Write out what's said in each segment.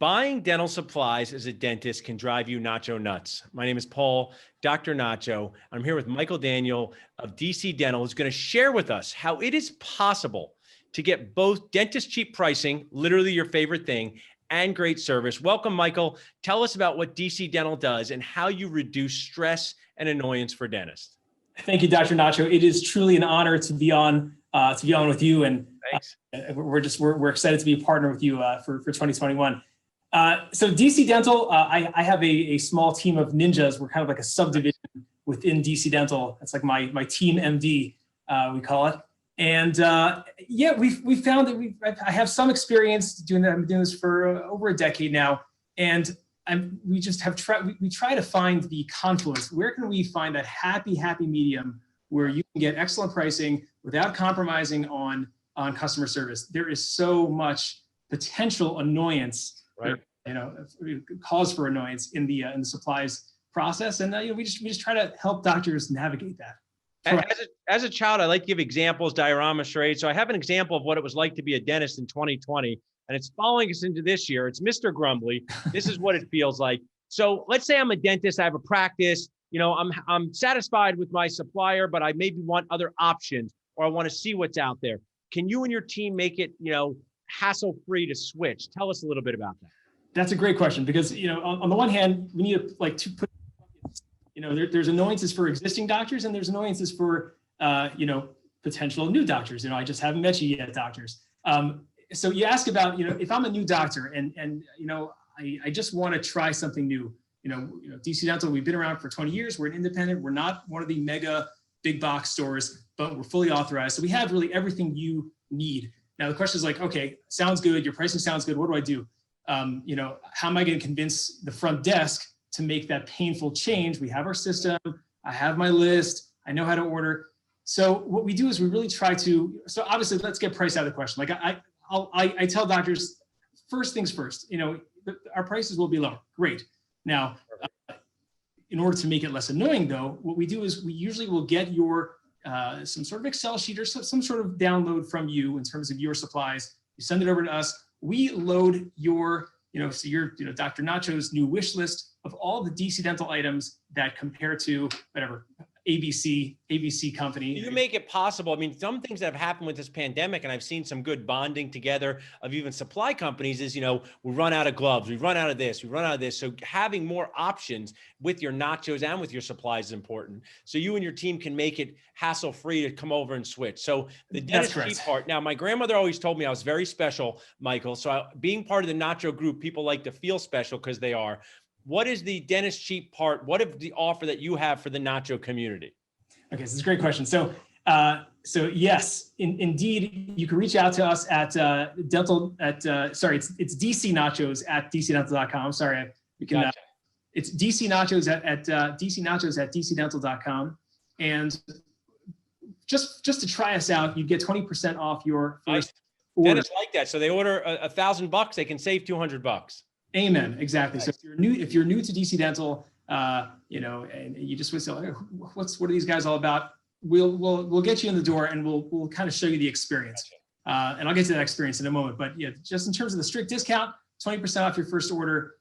Buying dental supplies as a dentist can drive you nacho nuts. My name is Paul, Dr. Nacho. I'm here with Michael Daniel of DC Dental, who's going to share with us how it is possible to get both dentist cheap pricing, literally your favorite thing, and great service. Welcome, Michael. Tell us about what DC Dental does and how you reduce stress and annoyance for dentists. Thank you, Dr. Nacho. It is truly an honor to be on with you, and thanks. We're excited to be a partner with you for 2021. So DC Dental, I have a small team of ninjas. We're kind of like a subdivision within DC Dental. It's like my team MD, we call it. And yeah, we found that I have some experience doing that. I've been doing this for over a decade now, and we try to find the confluence. Where can we find that happy medium where you can get excellent pricing without compromising on customer service? There is so much potential annoyance. Right. Cause for annoyance in the supplies process, and we just try to help doctors navigate that. As a child, I like to give examples, dioramas, right? So I have an example of what it was like to be a dentist in 2020, and it's following us into this year. It's Mr. Grumbly. This is what it feels like. So let's say I'm a dentist. I have a practice. I'm satisfied with my supplier, but I maybe want other options, or I want to see what's out there. Can you and your team make it, hassle-free to switch? Tell us a little bit about that. That's a great question, because on the one hand, we need to put there's annoyances for existing doctors, and there's annoyances for potential new doctors. I just haven't met you yet, doctors. So you ask about if I'm a new doctor and I just want to try something new. DC Dental, we've been around for 20 years. We're an independent. We're not one of the mega big box stores, but we're fully authorized. So we have really everything you need. Now the question is like, okay, sounds good. Your pricing sounds good. What do I do? How am I going to convince the front desk to make that painful change? We have our system. I have my list. I know how to order. So what we do is we really try to. So obviously, let's get price out of the question. Like I tell doctors, first things first. Our prices will be lower. Great. Now, in order to make it less annoying, though, what we do is we usually will get your some sort of Excel sheet or some sort of download from you in terms of your supplies. You send it over to us. We load your, Dr. Nacho's new wish list of all the DC Dental items that compare to whatever ABC company. You make it possible. I mean, some things that have happened with this pandemic, and I've seen some good bonding together of even supply companies is, we run out of gloves, we run out of this, we run out of this. So having more options with your nachos and with your supplies is important. So you and your team can make it hassle-free to come over and switch. So the dentist cheap part. Now, my grandmother always told me I was very special, Michael. So being part of the Nacho group, people like to feel special because they are. What is the dentist cheap part? What is the offer that you have for the Nacho community? Okay, so this is a great question. So yes, indeed, you can reach out to us at it's dcnachos at dcdental.com. Sorry, you can. Gotcha. It's dcnachos at dcnachos at dcdental.com, and just to try us out, you get 20% off your first order. Dentists like that, so they order $1,000, they can save $200. Amen. Exactly. Nice. So if you're new to DC Dental, and you just would say, what are these guys all about? We'll get you in the door, and we'll kind of show you the experience. And I'll get to that experience in a moment. But yeah, just in terms of the strict discount, 20% off your first order.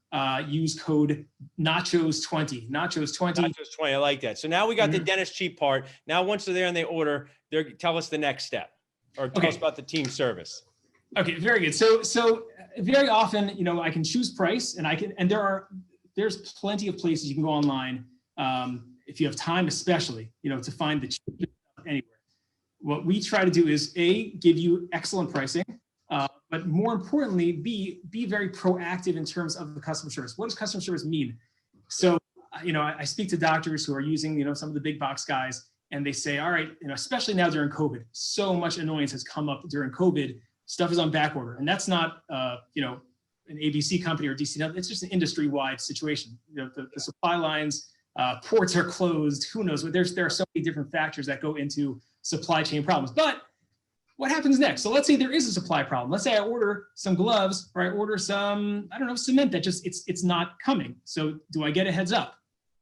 Use code Nachos20. Nachos20. Nachos20. I like that. So now we got the dentist cheap part. Now once they're there and they order, tell us the next step, or tell us about the team service. Okay, very good. So very often, I can choose price, and there's plenty of places you can go online, if you have time, especially, to find the cheapest anywhere. What we try to do is give you excellent pricing, but more importantly, be very proactive in terms of the customer service. What does customer service mean? So, I speak to doctors who are using, some of the big box guys, and they say, all right, especially now during COVID, so much annoyance has come up during COVID. Stuff is on back order, and that's not, an ABC company or DC. It's just an industry-wide situation. The supply lines, ports are closed. Who knows? There are so many different factors that go into supply chain problems. But what happens next? So let's say there is a supply problem. Let's say I order some gloves, or I order some, cement that just it's not coming. So do I get a heads up?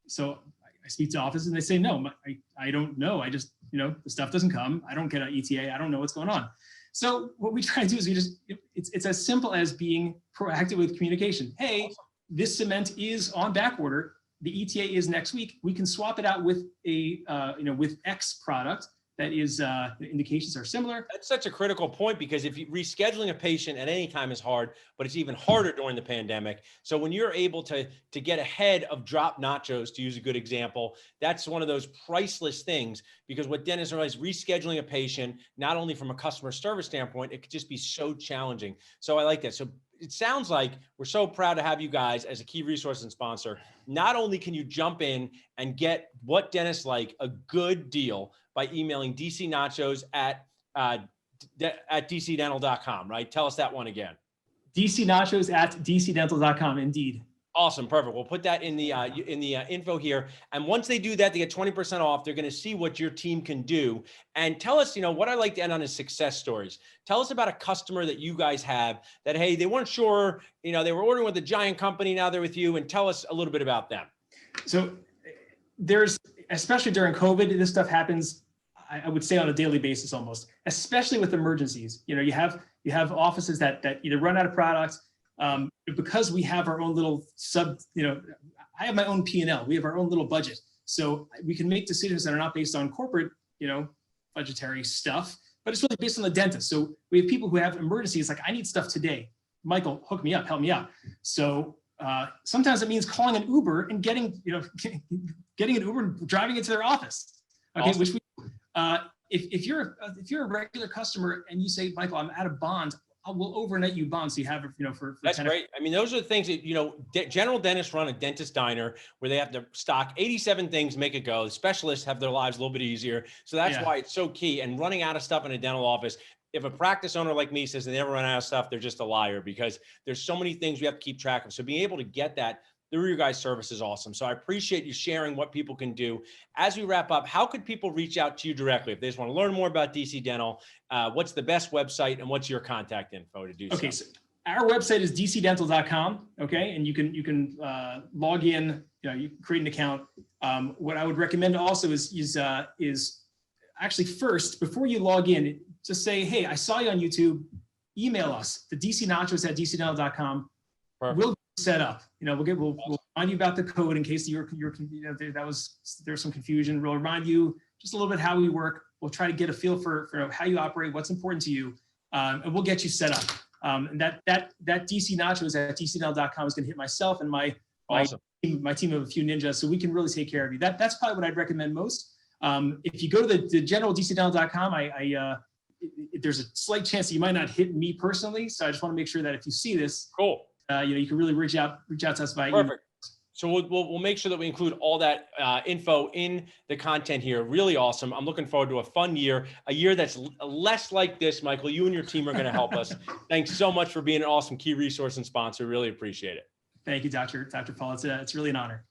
So I speak to office, and they say no. I don't know. I just the stuff doesn't come. I don't get an ETA. I don't know what's going on. So what we try to do is it's as simple as being proactive with communication. Hey, awesome. This cement is on back order. The ETA is next week. We can swap it out with with X product that is the indications are similar. That's such a critical point, because if you rescheduling a patient at any time is hard, but it's even harder during the pandemic. So when you're able to get ahead of drop nachos, to use a good example, that's one of those priceless things, because what dentists realize, rescheduling a patient, not only from a customer service standpoint, it could just be so challenging. So I like that. So it sounds like we're so proud to have you guys as a key resource and sponsor. Not only can you jump in and get what dentists like, a good deal, by emailing dcnachos at dcdental.com, right? Tell us that one again. dcnachos at dcdental.com, indeed. Awesome, perfect. We'll put that in the info here. And once they do that, they get 20% off. They're going to see what your team can do. And tell us, what I like to end on is success stories. Tell us about a customer that you guys have that, hey, they weren't sure, they were ordering with a giant company, now they're with you, and tell us a little bit about them. So especially during COVID, this stuff happens, I would say, on a daily basis almost, especially with emergencies. You have offices that either run out of products, because we have our own little I have my own P&L. We have our own little budget. So we can make decisions that are not based on corporate, budgetary stuff, but it's really based on the dentist. So we have people who have emergencies, like, I need stuff today. Michael, hook me up, help me out. So sometimes it means calling an Uber and getting an Uber and driving it to their office. Okay, awesome. If you're a regular customer and you say, Michael, I'm out of bonds, we'll overnight you bonds, so you have it, for that's great. I mean, those are the things that, general dentists run a dentist diner where they have to stock 87 things, make it go. The specialists have their lives a little bit easier. So that's why it's so key. And running out of stuff in a dental office, if a practice owner like me says they never run out of stuff, they're just a liar, because there's so many things we have to keep track of. So being able to get that through your guys' service is awesome. So I appreciate you sharing what people can do. As we wrap up, how could people reach out to you directly if they just want to learn more about DC Dental? What's the best website, and what's your contact info to do so? Okay, so our website is dcdental.com. Okay, and you can log in. You can create an account. What I would recommend also is actually, first, before you log in, just say, hey, I saw you on YouTube. Email us, the dcnachos at dcdental.com. We'll set up. We'll remind you about the code in case there's some confusion. We'll remind you just a little bit how we work. We'll try to get a feel for how you operate, what's important to you, and we'll get you set up. And that dcnachos at dcdental.com is going to hit myself and my team of a few ninjas, so we can really take care of you. That's probably what I'd recommend most. If you go to the general dcdental.com, there's a slight chance that you might not hit me personally, so I just want to make sure that if you see this, cool. You can really reach out to us via email. Perfect. So we'll make sure that we include all that info in the content here. Really awesome. I'm looking forward to a fun year, a year that's less like this. Michael, you and your team are going to help us. Thanks so much for being an awesome key resource and sponsor. Really appreciate it. Thank you, Dr. Paul. It's really an honor.